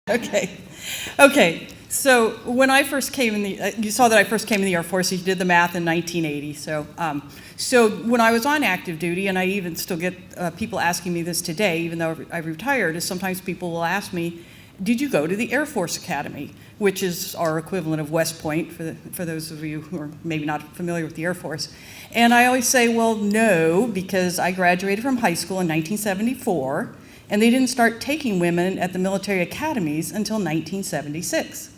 Okay. So when I first came in you saw that I first came in the Air Force. You did the math in 1980. So when I was on active duty, and I even still get people asking me this today, even though I've retired, is sometimes people will ask me, "Did you go to the Air Force Academy?" Which is our equivalent of West Point for those of you who are maybe not familiar with the Air Force. And I always say, well, no, because I graduated from high school in 1974. And they didn't start taking women at the military academies until 1976.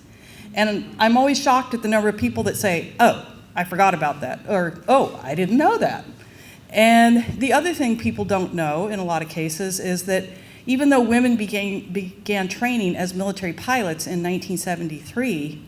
And I'm always shocked at the number of people that say, oh, I forgot about that, or, oh, I didn't know that. And the other thing people don't know in a lot of cases is that even though women began training as military pilots in 1973,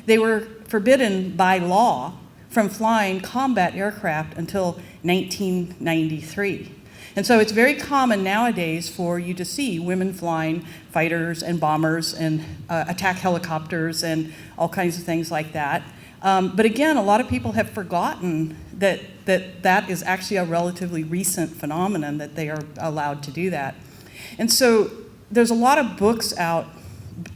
they were forbidden by law from flying combat aircraft until 1993. And so it's very common nowadays for you to see women flying fighters and bombers and attack helicopters and all kinds of things like that. But again, a lot of people have forgotten that is actually a relatively recent phenomenon, that they are allowed to do that. And so there's a lot of books out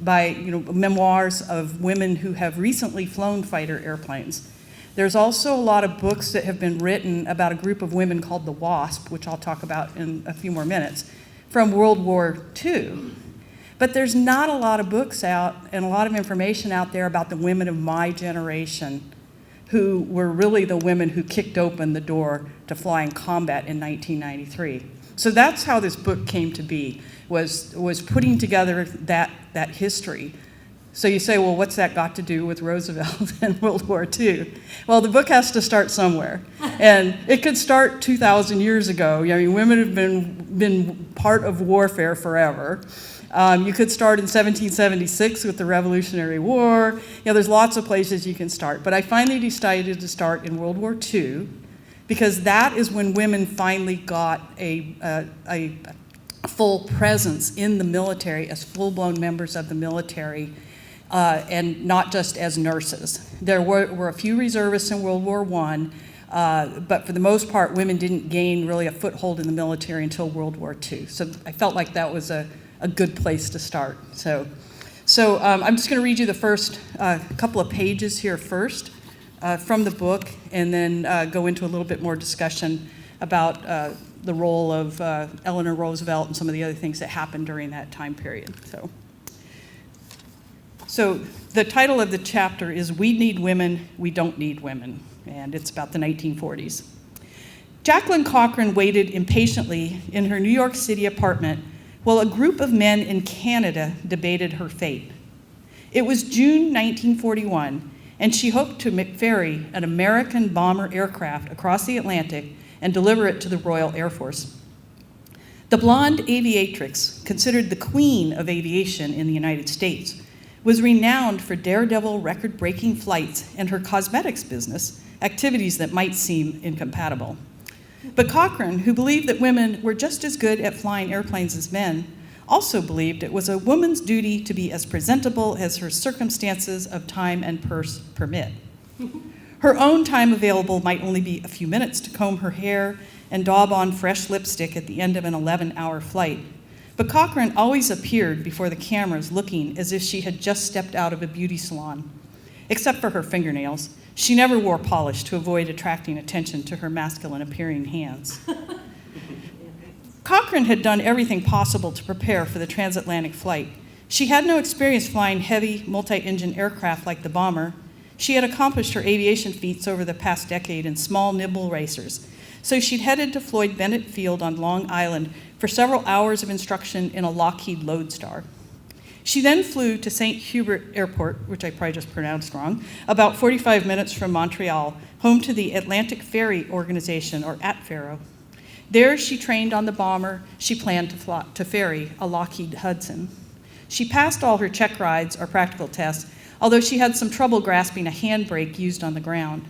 by memoirs of women who have recently flown fighter airplanes. There's also a lot of books that have been written about a group of women called the WASP, which I'll talk about in a few more minutes, from World War II. But there's not a lot of books out and a lot of information out there about the women of my generation who were really the women who kicked open the door to flying combat in 1993. So that's how this book came to be, was putting together that history. So you say, well, what's that got to do with Roosevelt and World War II? Well, the book has to start somewhere. And it could start 2,000 years ago. Women have been part of warfare forever. You could start in 1776 with the Revolutionary War. There's lots of places you can start. But I finally decided to start in World War II, because that is when women finally got a full presence in the military as full-blown members of the military. And not just as nurses. There were a few reservists in World War I, but for the most part, women didn't gain really a foothold in the military until World War II. So I felt like that was a good place to start. So I'm just going to read you the first couple of pages here first from the book, and then go into a little bit more discussion about the role of Eleanor Roosevelt and some of the other things that happened during that time period. So the title of the chapter is "We Need Women, We Don't Need Women," and it's about the 1940s. Jacqueline Cochran waited impatiently in her New York City apartment while a group of men in Canada debated her fate. It was June 1941, and she hoped to ferry an American bomber aircraft across the Atlantic and deliver it to the Royal Air Force. The blonde aviatrix, considered the queen of aviation in the United States, was renowned for daredevil record-breaking flights and her cosmetics business, activities that might seem incompatible. But Cochran, who believed that women were just as good at flying airplanes as men, also believed it was a woman's duty to be as presentable as her circumstances of time and purse permit. Her own time available might only be a few minutes to comb her hair and daub on fresh lipstick at the end of an 11-hour flight. But Cochran always appeared before the cameras looking as if she had just stepped out of a beauty salon. Except for her fingernails, she never wore polish to avoid attracting attention to her masculine-appearing hands. Cochran had done everything possible to prepare for the transatlantic flight. She had no experience flying heavy, multi-engine aircraft like the bomber. She had accomplished her aviation feats over the past decade in small, nimble racers. So she'd headed to Floyd Bennett Field on Long Island for several hours of instruction in a Lockheed Lodestar. She then flew to St. Hubert Airport, which I probably just pronounced wrong, about 45 minutes from Montreal, home to the Atlantic Ferry Organization, or ATFARO. There she trained on the bomber she planned to ferry, a Lockheed Hudson. She passed all her check rides or practical tests, although she had some trouble grasping a handbrake used on the ground.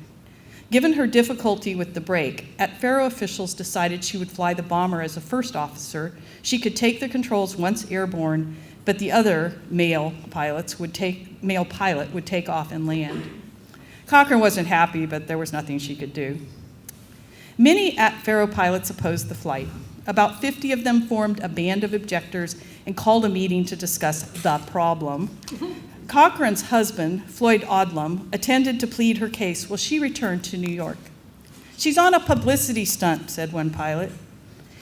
Given her difficulty with the brake, ATFARO officials decided she would fly the bomber as a first officer. She could take the controls once airborne, but the other male pilot would take off and land. Cochran wasn't happy, but there was nothing she could do. Many ATFARO pilots opposed the flight. About 50 of them formed a band of objectors and called a meeting to discuss the problem. Cochran's husband, Floyd Odlum, attended to plead her case while she returned to New York. "She's on a publicity stunt," said one pilot.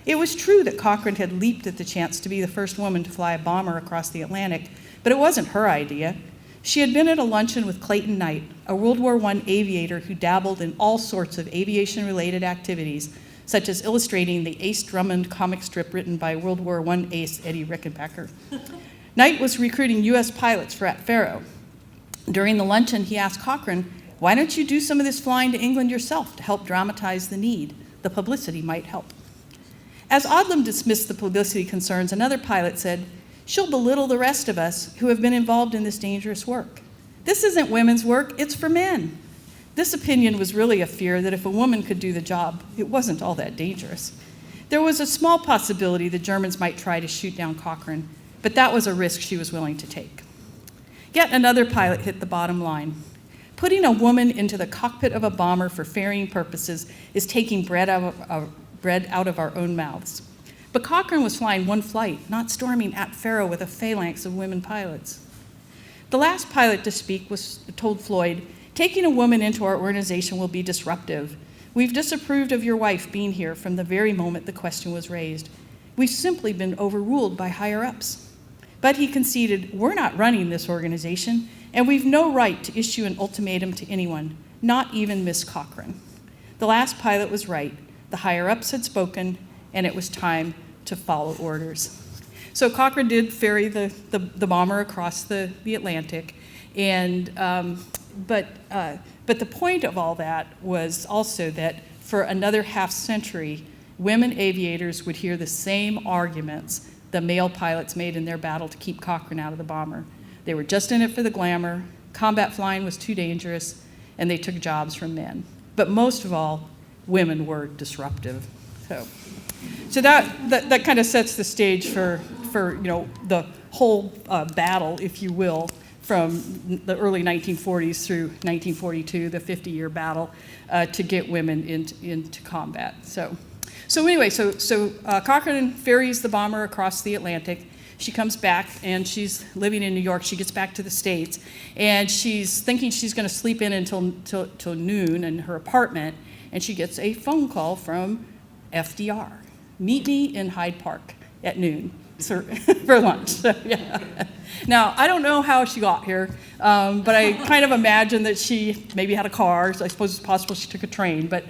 It was true that Cochran had leaped at the chance to be the first woman to fly a bomber across the Atlantic, but it wasn't her idea. She had been at a luncheon with Clayton Knight, a World War I aviator who dabbled in all sorts of aviation-related activities, such as illustrating the Ace Drummond comic strip written by World War I ace Eddie Rickenbacker. Knight was recruiting U.S. pilots for at Faro. During the luncheon, he asked Cochran, "Why don't you do some of this flying to England yourself to help dramatize the need? The publicity might help." As Odlum dismissed the publicity concerns, another pilot said, "She'll belittle the rest of us who have been involved in this dangerous work. This isn't women's work, it's for men." This opinion was really a fear that if a woman could do the job, it wasn't all that dangerous. There was a small possibility the Germans might try to shoot down Cochran, but that was a risk she was willing to take. Yet another pilot hit the bottom line. Putting a woman into the cockpit of a bomber for ferrying purposes is taking bread out of our own mouths. But Cochran was flying one flight, not storming at Faro with a phalanx of women pilots. The last pilot to speak told Floyd, "Taking a woman into our organization will be disruptive. We've disapproved of your wife being here from the very moment the question was raised. We've simply been overruled by higher-ups." But he conceded, "We're not running this organization, and we've no right to issue an ultimatum to anyone, not even Miss Cochran." The last pilot was right. The higher-ups had spoken, and it was time to follow orders. So Cochran did ferry the bomber across the Atlantic, and but the point of all that was also that for another half century, women aviators would hear the same arguments the male pilots made in their battle to keep Cochran out of the bomber. They were just in it for the glamour, combat flying was too dangerous, and they took jobs from men. But most of all, women were disruptive. So that kind of sets the stage for the whole battle, if you will, from the early 1940s through 1942, the 50-year battle, to get women into combat. So anyway, Cochran ferries the bomber across the Atlantic. She comes back, and she's living in New York. She gets back to the States, and she's thinking she's going to sleep in until noon in her apartment, and she gets a phone call from FDR. "Meet me in Hyde Park at noon for lunch." So, yeah. Now, I don't know how she got here, but I kind of imagine that she maybe had a car. So I suppose it's possible she took a train. But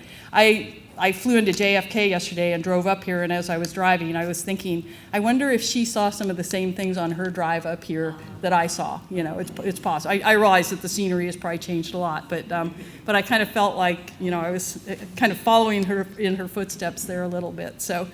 I flew into JFK yesterday and drove up here, and as I was driving, I was thinking, I wonder if she saw some of the same things on her drive up here that I saw. It's possible. I realize that the scenery has probably changed a lot, but I kind of felt like, I was kind of following her in her footsteps there a little bit. So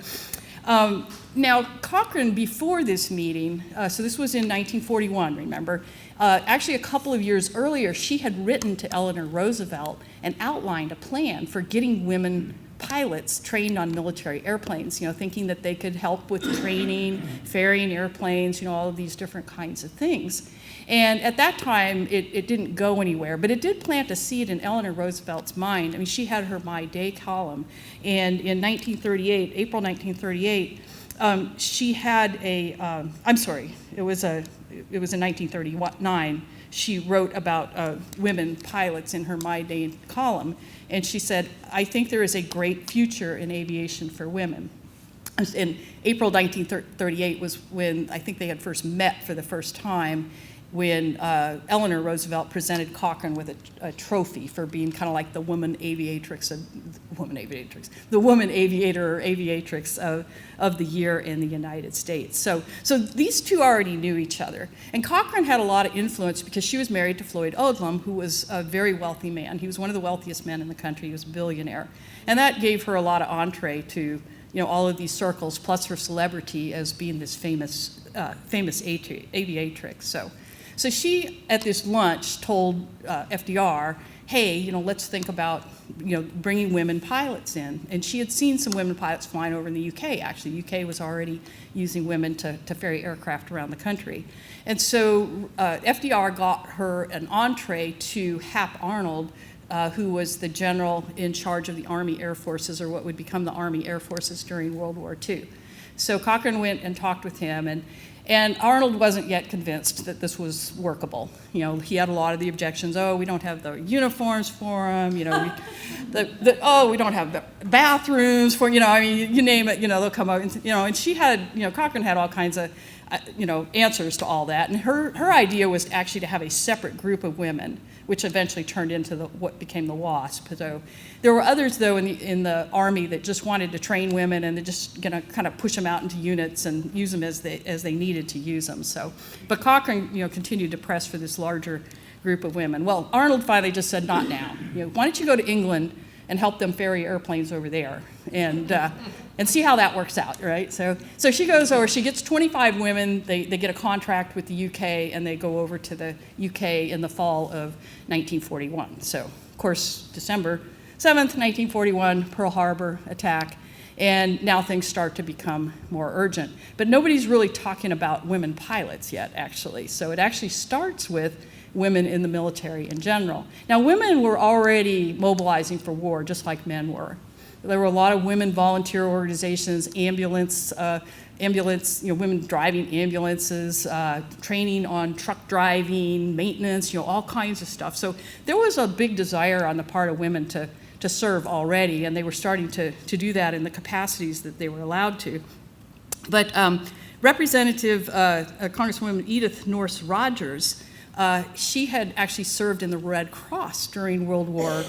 now Cochran, before this meeting, so this was in 1941, remember, actually a couple of years earlier, she had written to Eleanor Roosevelt and outlined a plan for getting women pilots trained on military airplanes, thinking that they could help with training, ferrying airplanes, all of these different kinds of things. And at that time, it didn't go anywhere, but it did plant a seed in Eleanor Roosevelt's mind. I mean, she had her My Day column, and in 1938, April 1938, she had it was in 1939, she wrote about women pilots in her My Day column, and she said, "I think there is a great future in aviation for women." In April 1938 was when I think they had first met for the first time, when Eleanor Roosevelt presented Cochran with a trophy for being kind of like the woman aviatrix or aviatrix of the year in the United States. So these two already knew each other. And Cochran had a lot of influence because she was married to Floyd Odlum, who was a very wealthy man. He was one of the wealthiest men in the country. He was a billionaire. And that gave her a lot of entree to all of these circles, plus her celebrity as being this famous aviatrix. So she, at this lunch, told FDR, "Hey, let's think about, bringing women pilots in." And she had seen some women pilots flying over in the UK, actually. The UK was already using women to ferry aircraft around the country. And so FDR got her an entree to Hap Arnold, who was the general in charge of the Army Air Forces, or what would become the Army Air Forces during World War II. So Cochran went and talked with him, and Arnold wasn't yet convinced that this was workable. You know, he had a lot of the objections. Oh, we don't have the uniforms for them. You know, we don't have the bathrooms for. You know, I mean, you name it. You know, they'll come up. And, you know, and she had. You know, Cochran had all kinds of, you know, answers to all that. And her idea was actually to have a separate group of women, which eventually turned into what became the WASP. So there were others, though, in the Army that just wanted to train women, and they're just going to kind of push them out into units and use them as they needed to use them. So, but Cochran, you know, continued to press for this larger group of women. Well, Arnold finally just said, not now. You know, why don't you go to England and help them ferry airplanes over there, and see how that works out, right? So she goes over, she gets 25 women, they get a contract with the UK, and they go over to the UK in the fall of 1941. So, of course, December 7th, 1941, Pearl Harbor attack, and now things start to become more urgent. But nobody's really talking about women pilots yet, actually. So it actually starts with women in the military in general. Now, women were already mobilizing for war, just like men were. There were a lot of women volunteer organizations, ambulance, you know, women driving ambulances, training on truck driving, maintenance, you know, all kinds of stuff. So there was a big desire on the part of women to serve already, and they were starting to do that in the capacities that they were allowed to. But Representative Congresswoman Edith Rogers, she had actually served in the Red Cross during World War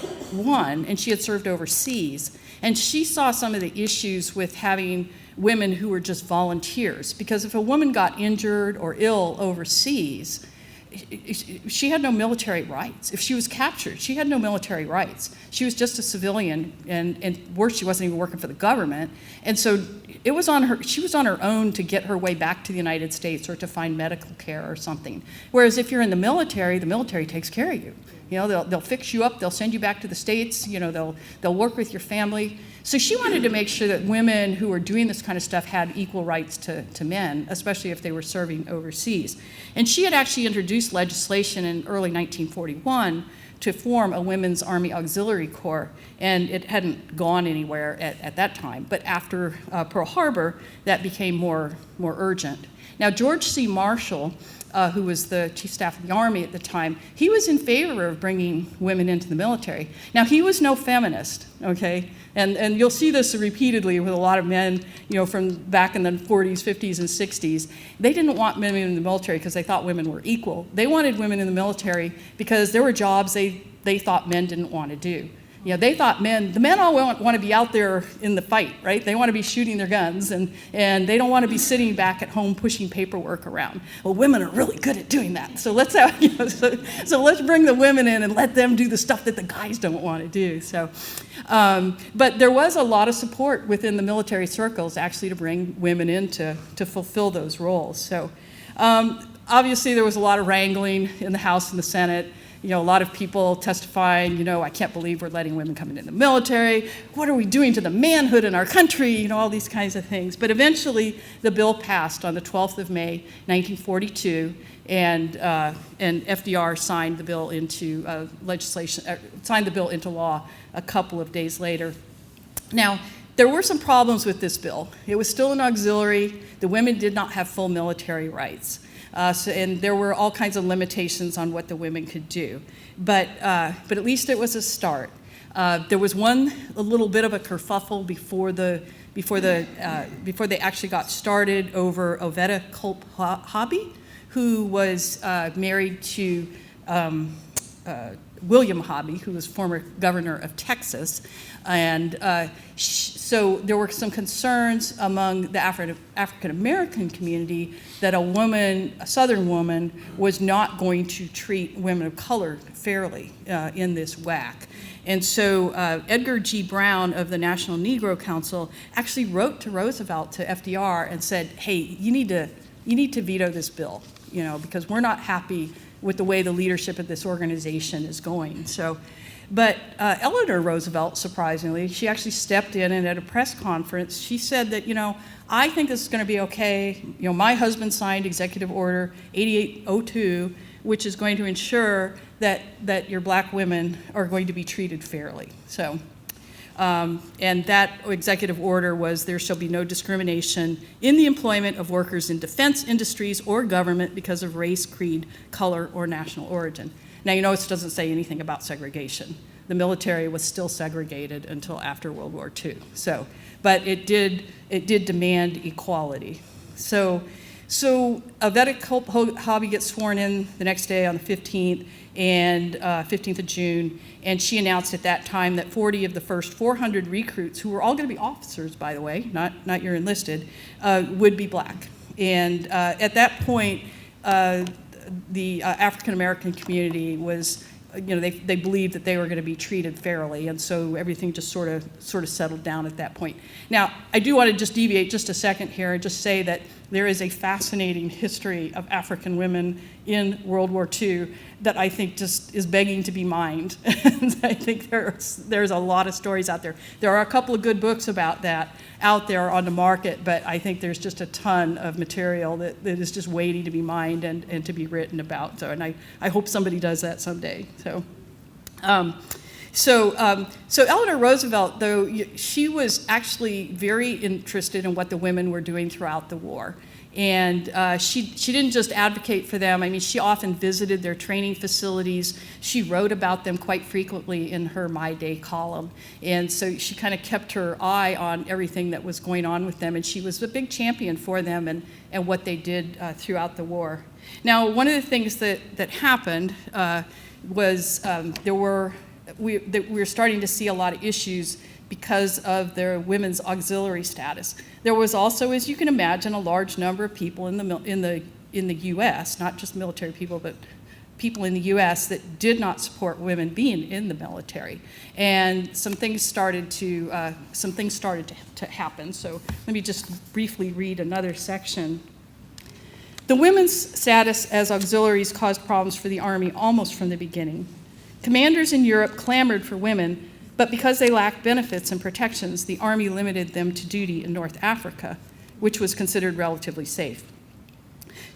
I, and she had served overseas. And she saw some of the issues with having women who were just volunteers, because if a woman got injured or ill overseas, she had no military rights. If she was captured, she had no military rights. She was just a civilian, and worse, she wasn't even working for the government. And so it was on her. She was on her own to get her way back to the United States or to find medical care or something. Whereas if you're in the military takes care of you. You know, they'll fix you up. They'll send you back to the States. You know, they'll work with your family. So she wanted to make sure that women who were doing this kind of stuff had equal rights to men, especially if they were serving overseas. And she had actually introduced legislation in early 1941 to form a Women's Army Auxiliary Corps, and it hadn't gone anywhere at that time. But after Pearl Harbor, that became more urgent. Now, George C. Marshall, who was the chief staff of the Army at the time, he was in favor of bringing women into the military. Now, he was no feminist, okay? And you'll see this repeatedly with a lot of men, you know, from back in the 40s, 50s, and 60s. They didn't want women in the military because they thought women were equal. They wanted women in the military because there were jobs they thought men didn't want to do. You know, they thought the men all want to be out there in the fight, right? They want to be shooting their guns, and they don't want to be sitting back at home pushing paperwork around. Well, women are really good at doing that. So let's have, you know, so let's bring the women in and let them do the stuff that the guys don't want to do. So, but there was a lot of support within the military circles actually to bring women in to fulfill those roles. So, obviously there was a lot of wrangling in the House and the Senate. You know, a lot of people testifying, you know, I can't believe we're letting women come into the military. What are we doing to the manhood in our country? You know, all these kinds of things. But eventually, the bill passed on the 12th of May, 1942, and FDR signed the bill into signed the bill into law a couple of days later. Now, there were some problems with this bill. It was still an auxiliary. The women did not have full military rights. And there were all kinds of limitations on what the women could do, but at least it was a start. There was a little bit of a kerfuffle before they actually got started over Oveta Culp Hobby, who was married to William Hobby, who was former governor of Texas, and so there were some concerns among the African American community that a Southern woman, was not going to treat women of color fairly in this WAC. And so Edgar G. Brown of the National Negro Council actually wrote to Roosevelt, to FDR, and said, hey, you need to veto this bill, you know, because we're not happy with the way the leadership of this organization is going. So, but Eleanor Roosevelt, surprisingly, she actually stepped in, and at a press conference, she said that, you know, I think this is going to be okay. You know, my husband signed Executive Order 8802, which is going to ensure that your black women are going to be treated fairly. So, and that executive order was, there shall be no discrimination in the employment of workers in defense industries or government because of race, creed, color, or national origin. Now, you notice it doesn't say anything about segregation. The military was still segregated until after World War II. So, but it did demand equality. So Yvette Hobby gets sworn in the next day on the 15th, and 15th of June, and she announced at that time that 40 of the first 400 recruits, who were all going to be officers, by the way, not your enlisted, would be black. And at that point, the African American community was, they believed that they were going to be treated fairly, and so everything just sort of settled down at that point. Now, I do want to just deviate just a second here and just say that there is a fascinating history of African women in World War II that I think just is begging to be mined. And I think there's a lot of stories out there. There are a couple of good books about that out there on the market, but I think there's just a ton of material that is just waiting to be mined and to be written about. So, and I hope somebody does that someday. So Eleanor Roosevelt, though, she was actually very interested in what the women were doing throughout the war. And she didn't just advocate for them. I mean, she often visited their training facilities. She wrote about them quite frequently in her My Day column. And so she kind of kept her eye on everything that was going on with them. And she was a big champion for them and what they did throughout the war. Now, one of the things that happened was we were starting to see a lot of issues because of their women's auxiliary status. There was also, as you can imagine, a large number of people in the U.S., not just military people, but people in the U.S. that did not support women being in the military, and some things started to happen. So let me just briefly read another section. The women's status as auxiliaries caused problems for the Army almost from the beginning. Commanders in Europe clamored for women, but because they lacked benefits and protections, the Army limited them to duty in North Africa, which was considered relatively safe.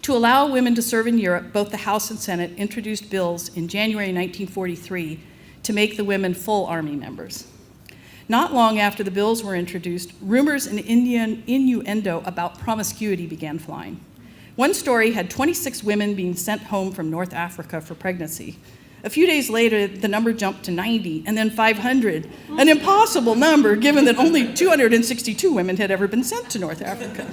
To allow women to serve in Europe, both the House and Senate introduced bills in January 1943 to make the women full Army members. Not long after the bills were introduced, rumors and innuendo about promiscuity began flying. One story had 26 women being sent home from North Africa for pregnancy. A few days later, the number jumped to 90, and then 500, an impossible number given that only 262 women had ever been sent to North Africa.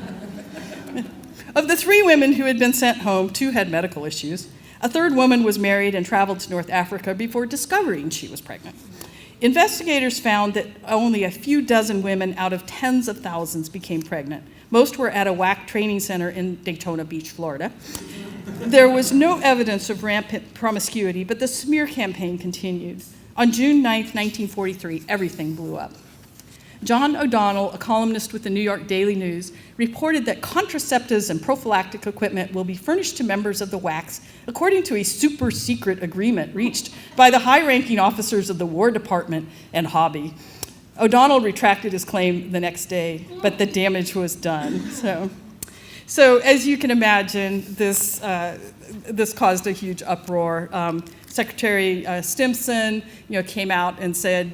Of the 3 women who had been sent home, 2 had medical issues. A third woman was married and traveled to North Africa before discovering she was pregnant. Investigators found that only a few dozen women out of tens of thousands became pregnant. Most were at a WAC training center in Daytona Beach, Florida. There was no evidence of rampant promiscuity, but the smear campaign continued. On June 9, 1943, everything blew up. John O'Donnell, a columnist with the New York Daily News, reported that contraceptives and prophylactic equipment will be furnished to members of the WACs according to a super-secret agreement reached by the high-ranking officers of the War Department and Hobby. O'Donnell retracted his claim the next day, but the damage was done. So as you can imagine, this caused a huge uproar. Secretary Stimson, came out and said,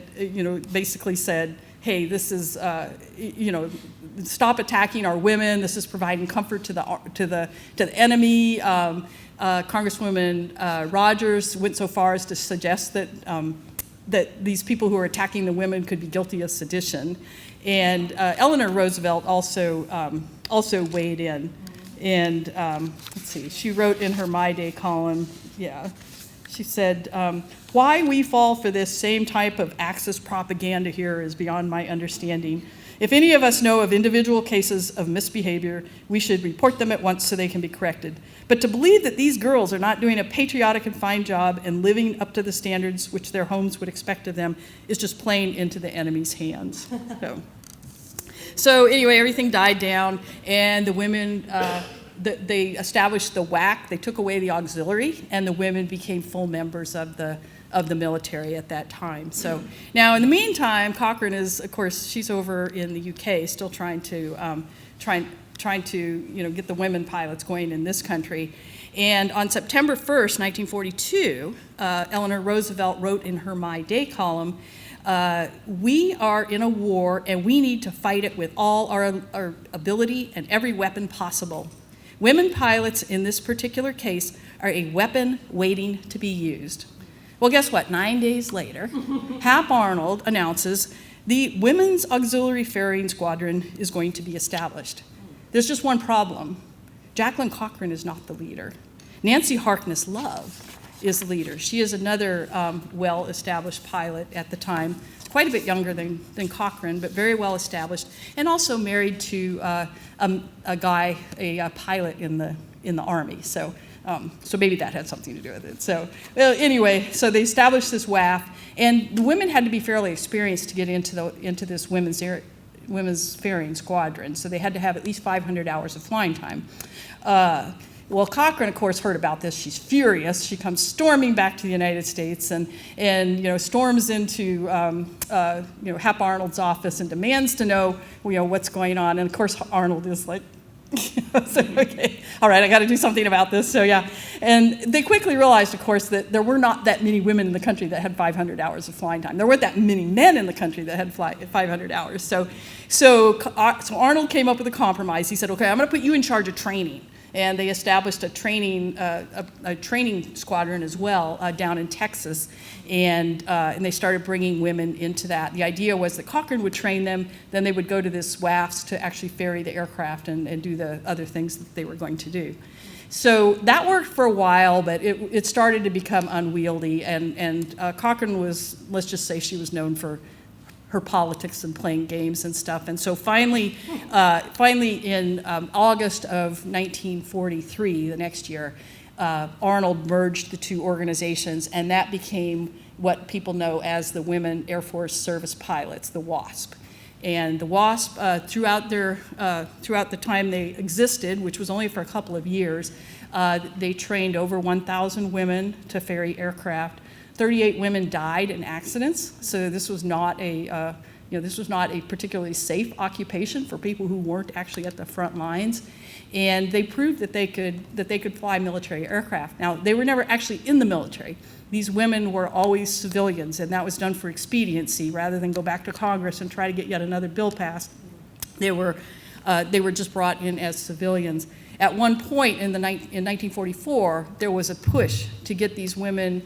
basically said, hey, this is, stop attacking our women. This is providing comfort to the enemy. Congresswoman Rogers went so far as to suggest that that these people who are attacking the women could be guilty of sedition, and Eleanor Roosevelt also weighed in. And let's see, she wrote in her My Day column, she said, why we fall for this same type of Axis propaganda here is beyond my understanding. If any of us know of individual cases of misbehavior, we should report them at once so they can be corrected. But to believe that these girls are not doing a patriotic and fine job and living up to the standards which their homes would expect of them is just playing into the enemy's hands. So anyway, everything died down, and the women, they established the WAC. They took away the auxiliary, and the women became full members of the military at that time. So now, in the meantime, Cochran is, of course, she's over in the UK, still trying to trying to get the women pilots going in this country. And on September 1st, 1942, Eleanor Roosevelt wrote in her My Day column, "We are in a war and we need to fight it with all our ability and every weapon possible. Women pilots in this particular case are a weapon waiting to be used." Well, guess what? 9 days later, Hap Arnold announces the Women's Auxiliary Ferrying Squadron is going to be established. There's just one problem. Jacqueline Cochran is not the leader. Nancy Harkness Love is the leader. She is another well-established pilot at the time, quite a bit younger than Cochran, but very well established, and also married to a pilot in the Army. So maybe that had something to do with it. So anyway, so they established this WAF, and the women had to be fairly experienced to get into this women's ferrying squadron. So they had to have at least 500 hours of flying time. Well, Cochran, of course, heard about this. She's furious. She comes storming back to the United States and storms into Hap Arnold's office and demands to know what's going on. And of course, Arnold is like, so, okay, all right, I got to do something about this. So yeah, and they quickly realized, of course, that there were not that many women in the country that had 500 hours of flying time. There weren't that many men in the country that had 500 hours. So Arnold came up with a compromise. He said, okay, I'm going to put you in charge of training. And they established a training squadron as well down in Texas, and they started bringing women into that. The idea was that Cochran would train them, then they would go to this WAFs to actually ferry the aircraft and do the other things that they were going to do. So that worked for a while, but it started to become unwieldy, and Cochran was, let's just say she was known for her politics and playing games and stuff. And so finally in August of 1943, the next year, Arnold merged the two organizations, and that became what people know as the Women Air Force Service Pilots, the WASP. And the WASP, throughout the time they existed, which was only for a couple of years, they trained over 1,000 women to ferry aircraft. 38 women died in accidents, so this was not a particularly safe occupation for people who weren't actually at the front lines. And they proved that they could fly military aircraft. Now, they were never actually in the military. These women were always civilians, and that was done for expediency rather than go back to Congress and try to get yet another bill passed. They were just brought in as civilians. At one point in 1944, there was a push to get these women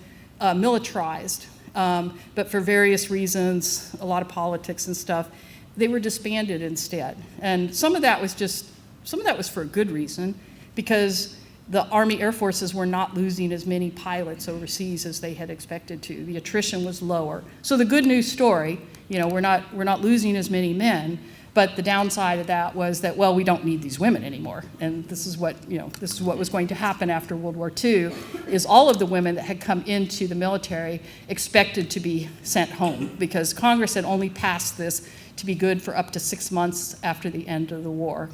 militarized, but for various reasons, a lot of politics and stuff, they were disbanded instead. And some of that was for a good reason, because the Army Air Forces were not losing as many pilots overseas as they had expected to. The attrition was lower. So the good news story, we're not losing as many men. But the downside of that was that, well, we don't need these women anymore. And this is what was going to happen after World War II, is all of the women that had come into the military expected to be sent home, because Congress had only passed this to be good for up to 6 months after the end of the war.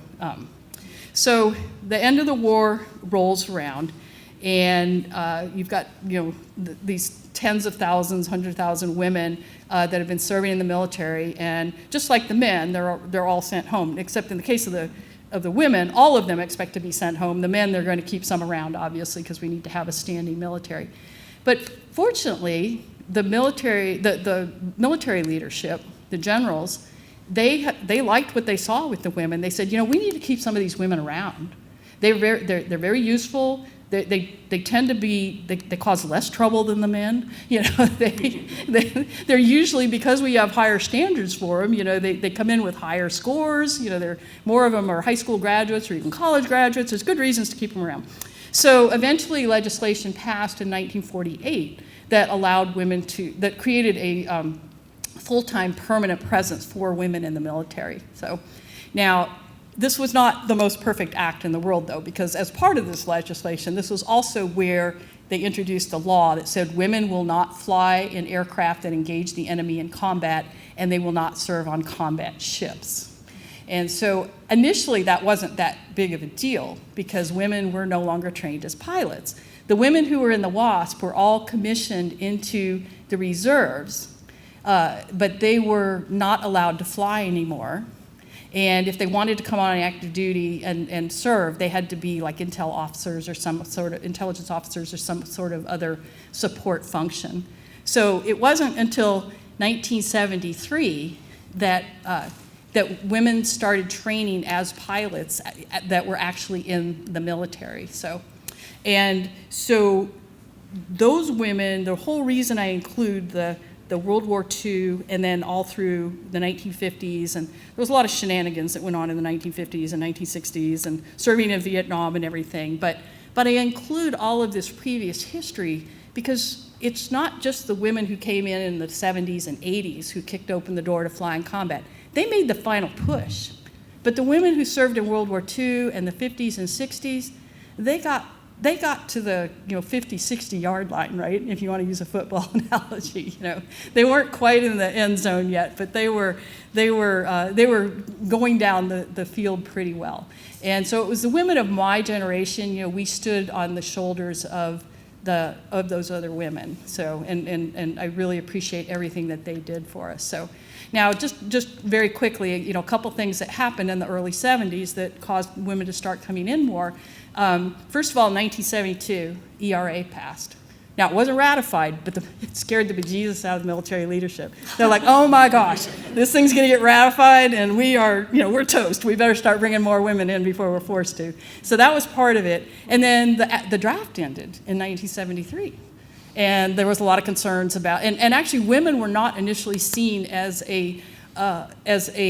So the end of the war rolls around, and you've got these tens of thousands, 100,000 women that have been serving in the military, and just like the men, they're all sent home. Except in the case of the women, all of them expect to be sent home. The men, they're going to keep some around, obviously, because we need to have a standing military. But fortunately, the military leadership, the generals, they liked what they saw with the women. They said, we need to keep some of these women around. They're very useful. They tend to be, they cause less trouble than the men. They're usually, because we have higher standards for them, they come in with higher scores. More of them are high school graduates or even college graduates. There's good reasons to keep them around. So eventually legislation passed in 1948 that allowed women that created a full-time permanent presence for women in the military. So now, this was not the most perfect act in the world, though, because as part of this legislation, this was also where they introduced a law that said women will not fly in aircraft that engage the enemy in combat, and they will not serve on combat ships. And so initially, that wasn't that big of a deal, because women were no longer trained as pilots. The women who were in the WASP were all commissioned into the reserves, but they were not allowed to fly anymore. And if they wanted to come on active duty and serve, they had to be like intel officers or some sort of intelligence officers or some sort of other support function. So it wasn't until 1973 that women started training as pilots that were actually in the military. So those women, the whole reason I include the World War II and then all through the 1950s, and there was a lot of shenanigans that went on in the 1950s and 1960s and serving in Vietnam and everything, but I include all of this previous history because it's not just the women who came in the 70s and 80s who kicked open the door to flying combat. They made the final push. But the women who served in World War II and the 50s and 60s, they got to the 50, 60 yard line, right? If you want to use a football analogy, they weren't quite in the end zone yet, but they were going down the field pretty well. And so it was the women of my generation. We stood on the shoulders of those other women. So and I really appreciate everything that they did for us. So now just very quickly, a couple things that happened in the early 70s that caused women to start coming in more. First of all, in 1972, ERA passed. Now, it wasn't ratified, but it scared the bejesus out of the military leadership. They're like, oh my gosh, this thing's going to get ratified, and we're toast. We better start bringing more women in before we're forced to. So that was part of it. And then the draft ended in 1973. And there was a lot of concerns about, and actually women were not initially seen as a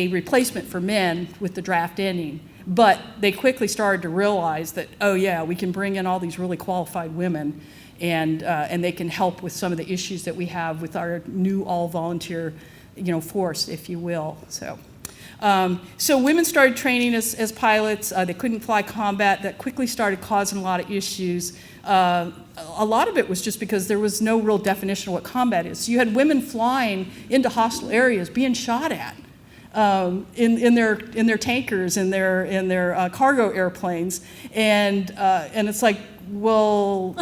replacement for men with the draft ending. But they quickly started to realize that, oh yeah, we can bring in all these really qualified women, and they can help with some of the issues that we have with our new all-volunteer, force, if you will. So women started training as pilots. They couldn't fly combat. That quickly started causing a lot of issues. A lot of it was just because there was no real definition of what combat is. So you had women flying into hostile areas, being shot at. In their tankers, in their cargo airplanes, and it's like, well,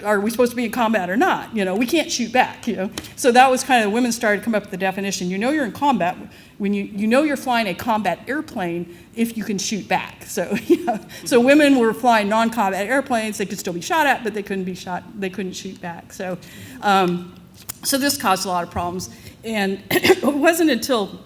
are we supposed to be in combat or not? We can't shoot back. So that was kind of, women started to come up with the definition. You're in combat when you're flying a combat airplane if you can shoot back. So so women were flying non-combat airplanes. They could still be shot at, but they couldn't shoot back. So this caused a lot of problems. And it wasn't until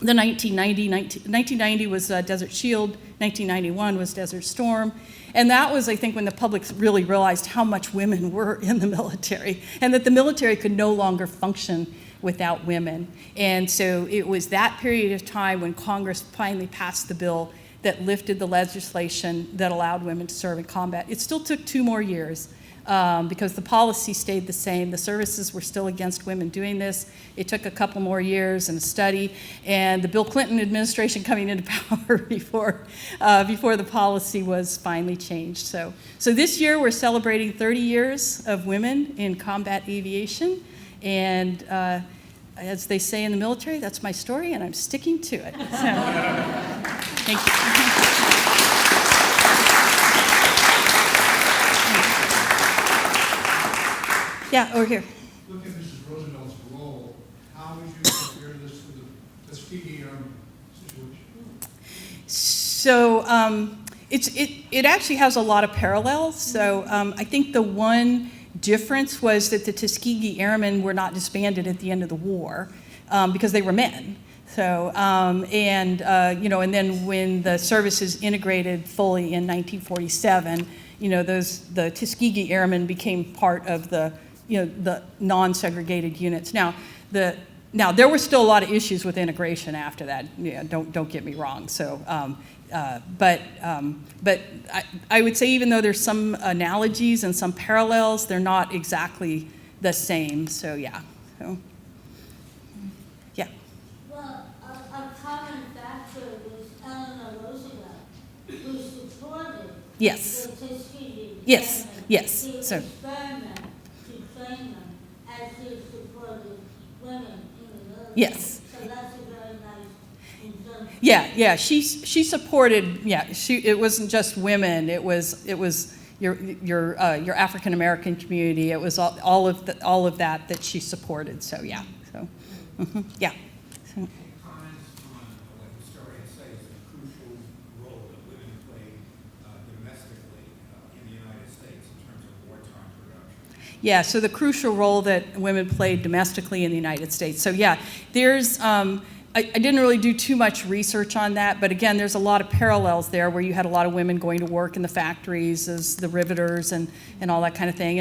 the 1990 was Desert Shield, 1991 was Desert Storm, and that was, I think, when the public really realized how much women were in the military and that the military could no longer function without women. And so it was that period of time when Congress finally passed the bill that lifted the legislation that allowed women to serve in combat. It still took 2 more years. Because the policy stayed the same. The services were still against women doing this. It took a couple more years and a study, and the Bill Clinton administration coming into power before the policy was finally changed. So this year we're celebrating 30 years of women in combat aviation, and as they say in the military, that's my story, and I'm sticking to it. So, thank you. Yeah, over here. Look at Mrs. Roosevelt's role. How would you compare this to the Tuskegee Airmen situation? So it actually has a lot of parallels. So I think the one difference was that the Tuskegee Airmen were not disbanded at the end of the war because they were men. So and then when the services integrated fully in 1947, the Tuskegee Airmen became part of the non-segregated units. Now there were still a lot of issues with integration after that. Yeah, don't get me wrong. So, but I would say even though there's some analogies and some parallels, they're not exactly the same. So yeah. So, yeah. Well, a common factor was Eleanor Roosevelt, who supported Yes. the Tuskegee Yes. Airmen Yes. to So. experiment to train them as he supported women in the military. Yes. So that's a very nice example. Yeah. She supported. Yeah. It wasn't just women. It was your African American community. It was all of that she supported. So yeah. So yeah. So. Comments on Yeah, so the crucial role that women played domestically in the United States. So yeah, there's, I didn't really do too much research on that, but again, there's a lot of parallels there where you had a lot of women going to work in the factories as the riveters and all that kind of thing.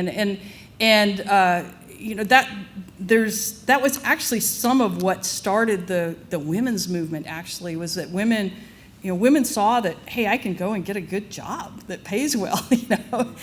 And you know, that was actually some of what started the women's movement, actually, was that women, you know, women saw that, hey, I can go and get a good job that pays well, you know,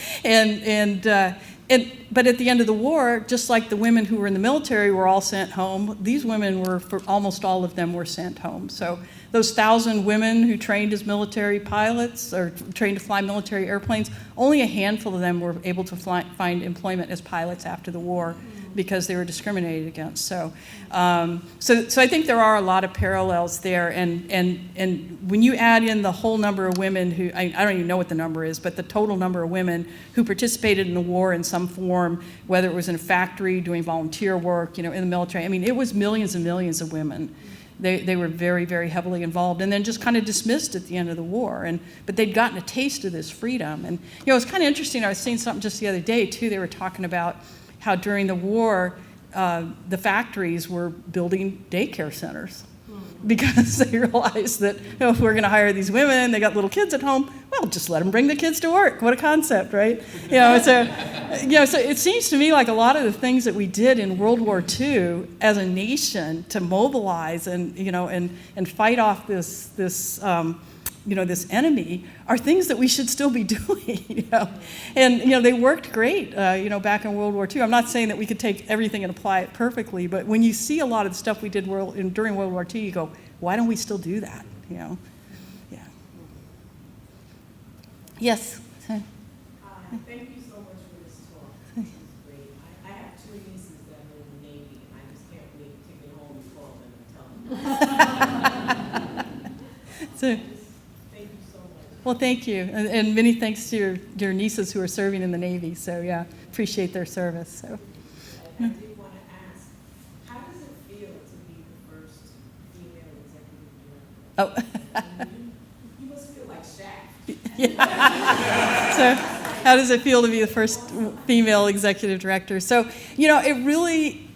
but at the end of the war, just like the women who were in the military were all sent home, these women were, for almost all of them, were sent home. So those 1,000 women who trained as military pilots or trained to fly military airplanes, only a handful of them were able to find employment as pilots after the war because they were discriminated against. So I think there are a lot of parallels there. And when you add in the whole number of women who, I don't even know what the number is, but the total number of women who participated in the war in some form, whether it was in a factory, doing volunteer work, you know, in the military, I mean, it was millions and millions of women. They were very, very heavily involved, and then just kind of dismissed at the end of the war. But they'd gotten a taste of this freedom. And you know, it's kind of interesting. I was seeing something just the other day too. They were talking about how during the war, the factories were building daycare centers because they realized that, you know, if we're going to hire these women, they got little kids at home, well, just let them bring the kids to work. What a concept, right? You know, so it seems to me like a lot of the things that we did in World War II as a nation to mobilize and, you know, and fight off this you know, this enemy are things that we should still be doing, you know. And, you know, they worked great, you know, back in World War II. I'm not saying that we could take everything and apply it perfectly, but when you see a lot of the stuff we did during World War II, you go, why don't we still do that, you know? Yeah. Yes? Thank you so much for this talk. This is great. I have 2 nieces that are in the Navy, and I just can't wait to get home and call them and tell them. So, well, thank you, and many thanks to your nieces who are serving in the Navy. So yeah, appreciate their service. So. I did want to ask, how does it feel to be the first female executive director? Oh. You must feel like Shaft. Yeah. So, how does it feel to be the first female executive director? So, you know, I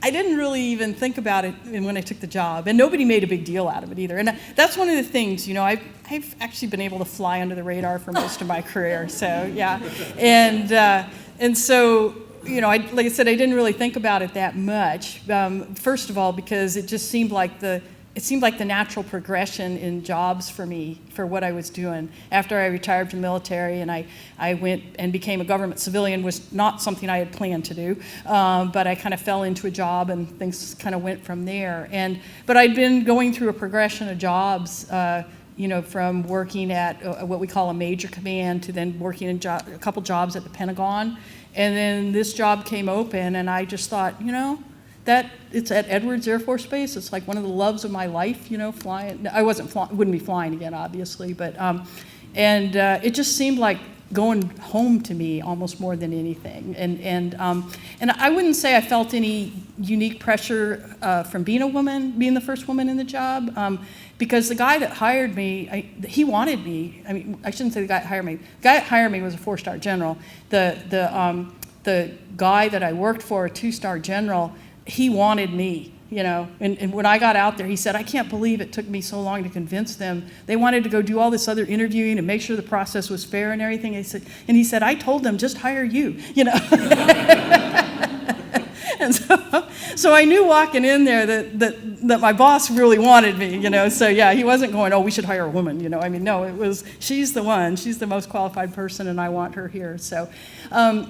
didn't really even think about it when I took the job, and nobody made a big deal out of it either. And that's one of the things, you know, I've actually been able to fly under the radar for most of my career. So yeah, and so, you know, like I said, I didn't really think about it that much. First of all, because it just seemed like the natural progression in jobs for me, for what I was doing. After I retired from the military and I went and became a government civilian, was not something I had planned to do, but I kind of fell into a job and things kind of went from there. But I'd been going through a progression of jobs, you know, from working at what we call a major command to then working in a couple jobs at the Pentagon. And then this job came open and I just thought, you know, that it's at Edwards Air Force Base. It's like one of the loves of my life, you know, flying. I wouldn't be flying again, obviously, but it just seemed like going home to me almost more than anything. And I wouldn't say I felt any unique pressure from being a woman, being the first woman in the job, because the guy that hired me, he wanted me. I mean, I shouldn't say the guy that hired me. The guy that hired me was a 4-star general. The guy that I worked for, a 2-star general, he wanted me, you know, and when I got out there, he said, I can't believe it took me so long to convince them. They wanted to go do all this other interviewing and make sure the process was fair and everything. He said, I told them, just hire you, you know. And so I knew walking in there that my boss really wanted me, you know. So yeah, he wasn't going, oh, we should hire a woman, you know. I mean, no, it was, she's the one. She's the most qualified person, and I want her here. So yeah,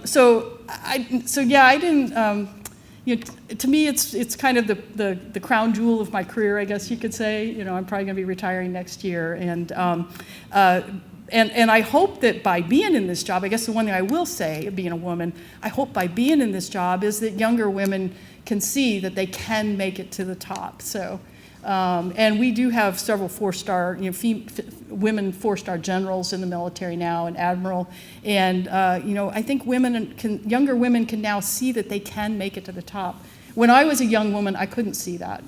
I didn't. You know, to me, it's kind of the crown jewel of my career, I guess you could say. You know, I'm probably going to be retiring next year, and I hope that by being in this job, I guess the one thing I will say, being a woman, I hope by being in this job is that younger women can see that they can make it to the top. So, and we do have several 4-star, you know, women 4-star generals in the military now, and admiral, and you know, I think younger women can now see that they can make it to the top. When I was a young woman, I couldn't see that.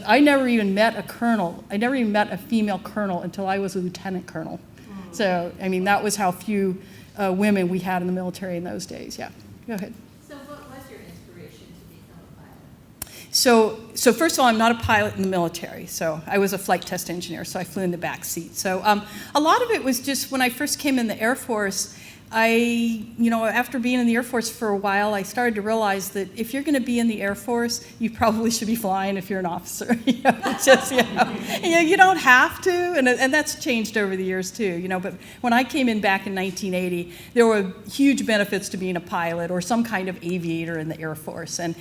I never even met a colonel. I never even met a female colonel until I was a lieutenant colonel. So, I mean, that was how few women we had in the military in those days. Yeah, go ahead. So what So first of all, I'm not a pilot in the military. So I was a flight test engineer, so I flew in the back seat. So a lot of it was just when I first came in the Air Force, after being in the Air Force for a while, I started to realize that if you're going to be in the Air Force, you probably should be flying if you're an officer. You don't have to, and that's changed over the years too. But when I came in back in 1980, there were huge benefits to being a pilot or some kind of aviator in the Air Force, and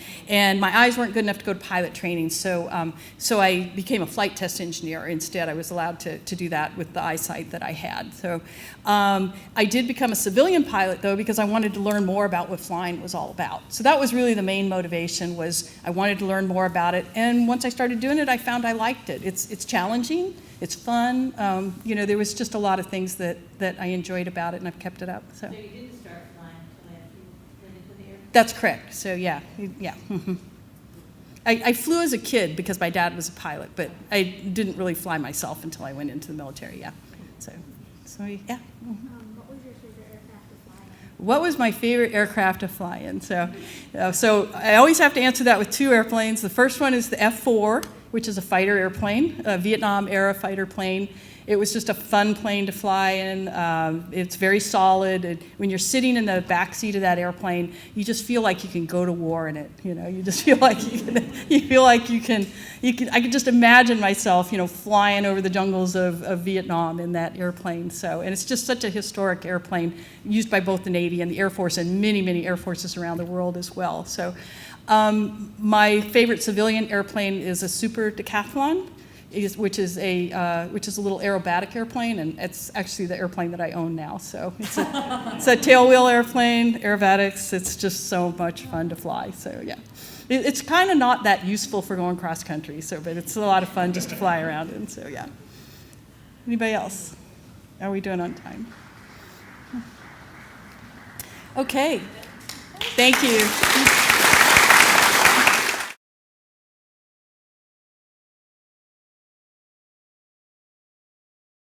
my eyes weren't good enough to go to pilot training, so I became a flight test engineer instead. I was allowed to do that with the eyesight that I had. So I did become a civilian pilot, though, because I wanted to learn more about what flying was all about. So that was really the main motivation, was I wanted to learn more about it. And once I started doing it, I found I liked it. It's challenging. It's fun. There was just a lot of things that I enjoyed about it, and I've kept it up. So So you didn't start flying until after you went into the Air Force? that's correct. So yeah. Mhm. I flew as a kid because my dad was a pilot, but I didn't really fly myself until I went into the military. Yeah. So yeah. Mhm. What was your favorite aircraft to fly in? What was my favorite aircraft to fly in? So I always have to answer that with two airplanes. The first one is the F-4, which is a fighter airplane, a Vietnam-era fighter plane. It was just a fun plane to fly in. It's very solid. When you're sitting in the back seat of that airplane, you just feel like you can go to war in it. You just feel like you can. I could just imagine myself, flying over the jungles of Vietnam in that airplane. And it's just such a historic airplane, used by both the Navy and the Air Force, and many, many Air Forces around the world as well. So my favorite civilian airplane is a Super Decathlon, which is a little aerobatic airplane, and it's actually the airplane that I own now. So it's a tailwheel airplane, aerobatics. It's just so much fun to fly. So yeah, it's kind of not that useful for going cross country. But it's a lot of fun just to fly around in. So yeah. Anybody else? How are we doing on time? Okay. Thank you.